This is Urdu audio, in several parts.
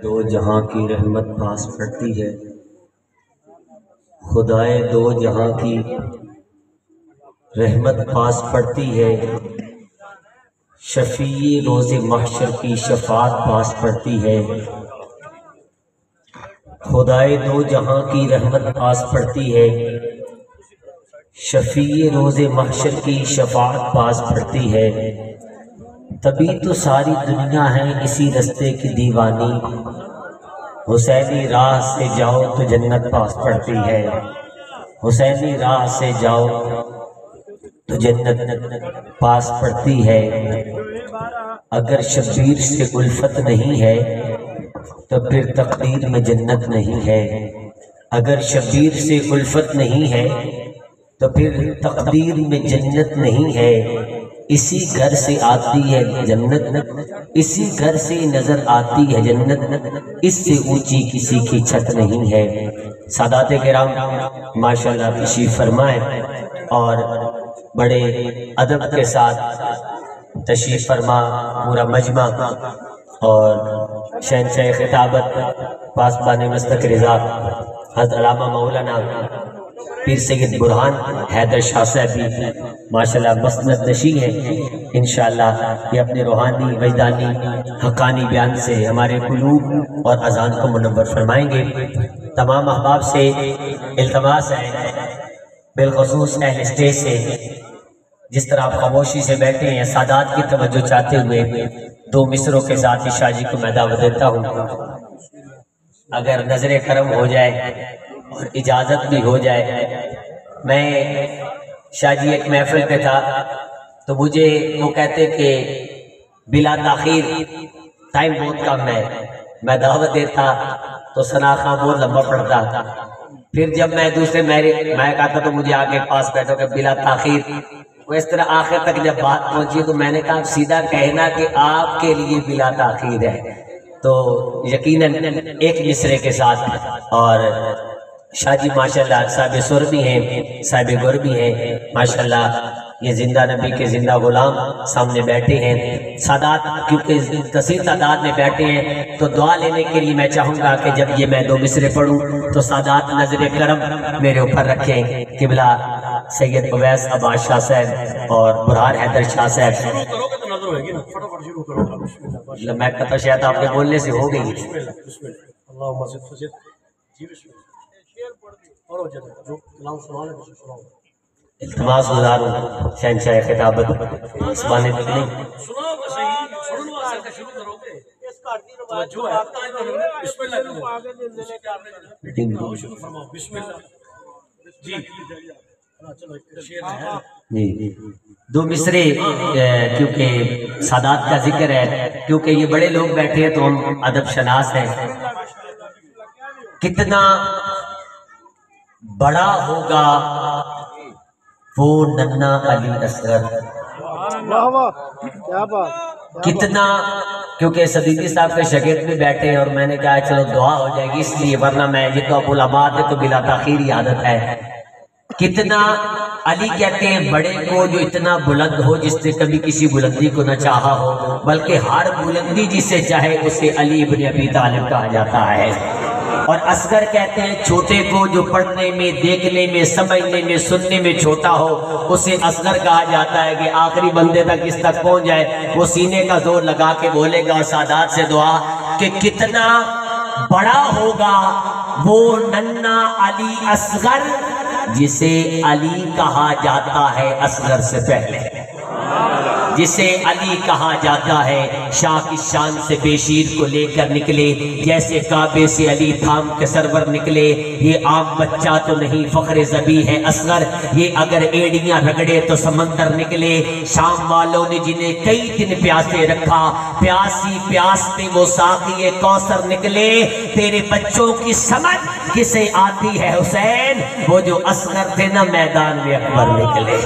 دو جہاں کی رحمت پاس پڑتی ہے، خدائے دو جہاں کی رحمت پاس پڑتی ہے، شفیع روز محشر کی شفاعت پاس پڑتی ہے۔ خدائے دو جہاں کی رحمت پاس پڑتی ہے، شفیع روز محشر کی شفاعت پاس پڑتی ہے۔ تبھی تو ساری دنیا ہے اسی رستے کی دیوانی، حسینی راہ سے جاؤ تو جنت پاس پڑتی ہے، حسینی راہ سے جاؤ تو جنت پاس پڑتی ہے۔ اگر شبیر سے الفت نہیں ہے تو پھر تقدیر میں جنت نہیں ہے، اگر شبیر سے الفت نہیں ہے تو پھر تقدیر میں جنت نہیں ہے۔ اسی گھر سے آتی ہے جنت، اسی گھر سے نظر آتی ہے جنت، اس سے اونچی کسی کی چھت نہیں ہے۔ سادات کرام ماشاءاللہ تشریف فرمائیں اور بڑے ادب کے ساتھ تشریف فرما پورا مجمع اور شہنشاہ خطابت پاسبان مسلک رضا حضرت علامہ مولانا پیر سید برہان حیدر شاہ صاحب بھی ماشاءاللہ مسند نشین ہے۔ انشاءاللہ یہ اپنے روحانی وجدانی حقانی بیان سے ہمارے قلوب اور اذان کو منور فرمائیں گے۔ تمام احباب سے التماس ہے، بالخصوص اہل اسٹیج سے، جس طرح آپ خاموشی سے بیٹھے ہیں، سادات کی توجہ چاہتے ہوئے دو مصروں کے ساتھ شاہ جی کو میں دعوت دیتا ہوں۔ اگر نظر کرم ہو جائے اور اجازت بھی ہو جائے، میں شاہ جی ایک محفل پہ تھا تو مجھے وہ کہتے کہ بلا تاخیر ٹائم بہت کم ہے، میں دعوت دیتا تو ثنا خاں بہت لمبا پڑتا، پھر جب میں دوسرے میں کہتا تو مجھے آگے پاس بیٹھو کہ بلا تاخیر، وہ اس طرح آخر تک جب بات پہنچی تو میں نے کہا سیدھا کہنا کہ آپ کے لیے بلا تاخیر ہے، تو یقیناً ایک مصرے کے ساتھ۔ اور شاہ جی ماشاءاللہ صاحب سر بھی ہیں، صاحب گر بھی ہیں، ماشاءاللہ یہ زندہ نبی کے زندہ غلام سامنے بیٹھے ہیں۔ سادات کیونکہ کثیر تعداد میں بیٹھے ہیں تو دعا لینے کے لیے میں چاہوں گا کہ جب یہ میں دو مصرے پڑھوں تو سادات نظر کرم میرے اوپر رکھیں۔ قبلہ سید اویس عباس شاہ صاحب اور برہان حیدر شاہ صاحب۔ میں کہتا شاید آپ کے بولنے سے ہو گئی۔ التماس گزار ہوں شہنشاہ خطابت اسبانے نہیں جی دو مصرے کیونکہ سادات کا ذکر ہے، کیونکہ یہ بڑے لوگ بیٹھے ہیں تو ہم ادب شناس ہیں۔ کتنا بڑا ہوگا وہ ننا علی اصغر، کتنا، کیونکہ صدیقی صاحب کے شاگرد بھی بیٹھے ہیں اور میں نے کہا چلو دعا ہو جائے گی، اس لیے ورنہ میں یہ تو ابو العباد ہے تو بلا تاخیر ہی عادت ہے۔ کتنا علی کہتے ہیں بڑے کو جو اتنا بلند ہو جس نے کبھی کسی بلندی کو نہ چاہا ہو، بلکہ ہر بلندی جسے چاہے اسے علی ابن ابی طالب کہا جاتا ہے۔ اور اصغر کہتے ہیں چھوٹے کو جو پڑھنے میں، دیکھنے میں، سمجھنے میں، سننے میں چھوٹا ہو اسے اصغر کہا جاتا ہے کہ آخری بندے تک اس تک پہنچ جائے وہ سینے کا زور لگا کے بولے گا۔ سادات سے دعا کہ کتنا بڑا ہوگا وہ ننا علی اصغر جسے علی کہا جاتا ہے اصغر سے پہلے، جسے علی کہا جاتا ہے۔ شاہ کی شان سے بے شیر کو لے کر نکلے، جیسے کعبے سے علی تھام کے سرور نکلے۔ یہ عام بچہ تو نہیں، فخر ذبیح ہے اصغر، یہ اگر ایڑیاں رگڑے تو سمندر نکلے۔ شام والوں نے جنہیں کئی دن پیاسے رکھا، پیاسی پیاس میں وہ ساقی کوثر نکلے۔ تیرے بچوں کی سمجھ کسے آتی ہے حسین، وہ جو اصغر تھے نا میدان میں اکبر نکلے۔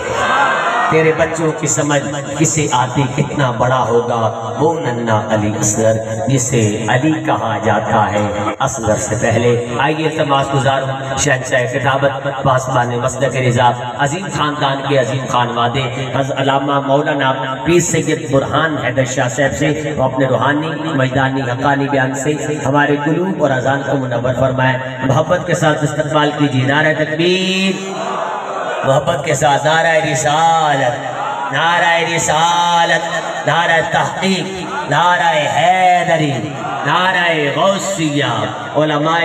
تیرے بچوں کی سمجھ کسے آتی کتنا بڑا ہوگا وہ ننھا علی اصغر جسے علی کہا جاتا ہے اصغر سے پہلے۔ آئیے التماس گزاروں شہنشاہ خطابت پاسبان مسلک رضا عظیم خاندان کے عظیم خانوادے حضرت علامہ مولانا پیر سید برہان حیدر شاہ صاحب سے وہ اپنے روحانی وجدانی حقانی بیان سے ہمارے قلوب اور اذان کو منور فرمائے۔ محبت کے ساتھ استقبال کیجیے نعرہ تکبیر، محبت کے ساتھ نعرہ رسالت، نعرہ رسالت، نعرہ تحقیق، نعرہ حیدری، نعرہ غوثیہ، علماء